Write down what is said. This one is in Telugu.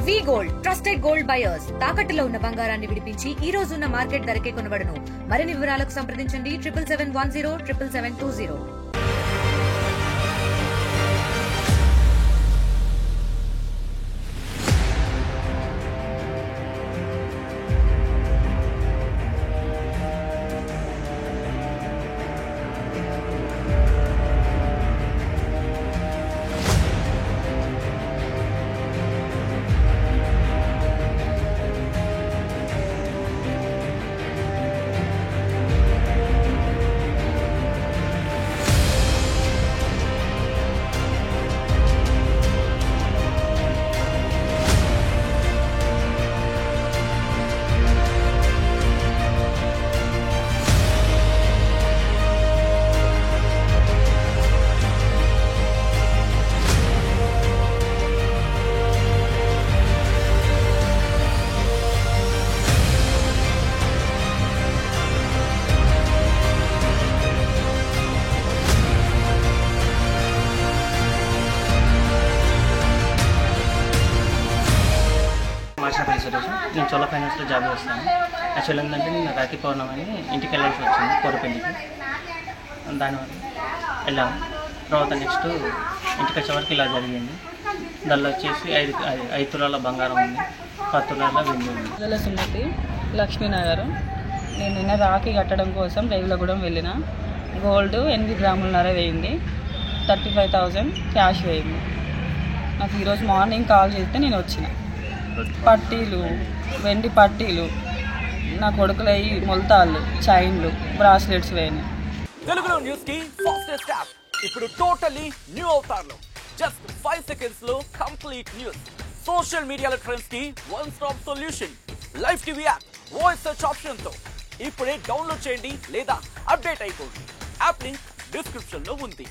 వి గోల్డ్, ట్రస్టెడ్ గోల్డ్ బయర్స్. తాకట్టులో ఉన్న బంగారాన్ని విడిపించి ఈ రోజు ఉన్న మార్కెట్ ధరకే కొనబడును. మరిన్ని వివరాలకు సంప్రదించండి 7771 77720. నేను చోళ ఫైనాన్స్లో జాబ్ చేస్తాను. యాక్చువల్ ఏంటంటే నేను రాఖీ పౌర్ణమి ఇంటికి వెళ్ళాల్సి వచ్చింది కోరపల్లికి. దానివల్ల వెళ్ళాము. తర్వాత నెక్స్ట్ ఇంటికి వచ్చే వరకు ఇలా జరిగింది. దానిలో వచ్చేసి 5 తులాల బంగారం ఉంది, 10 తులాల వెండి ఉంది. సుమతి, లక్ష్మీనగర్. నేను నిన్న రాఖీ కట్టడం కోసం రేవులగూడెం వెళ్ళిన. గోల్డ్ 8 గ్రాములన్నర వేయింది, 35,000 క్యాష్ వేయింది. నాకు ఈరోజు మార్నింగ్ కాల్ చేస్తే నేను వచ్చిన. పట్టీలు, వెండి పట్టీలు, నా కొడుకులయ్యి మొలతాళ్ళు, చైన్లు, బ్రాస్లెట్స్ వేయినాయి. తెలుగులో న్యూస్ కి ఫాస్టెస్ట్ యాప్ ఇప్పుడు టోటల్లీ న్యూ అవతార్లో. జస్ట్ 5 సెకండ్స్ లో కంప్లీట్ న్యూస్, సోషల్ మీడియాలో ట్రెండ్స్ కి one stop solution, live TV app, voice search option తో ఇప్పుడే డౌన్లోడ్ చేయండి లేదా అప్డేట్ అయిపోండి. యాప్ లింక్ డిస్క్రిప్షన్ లో ఉంది.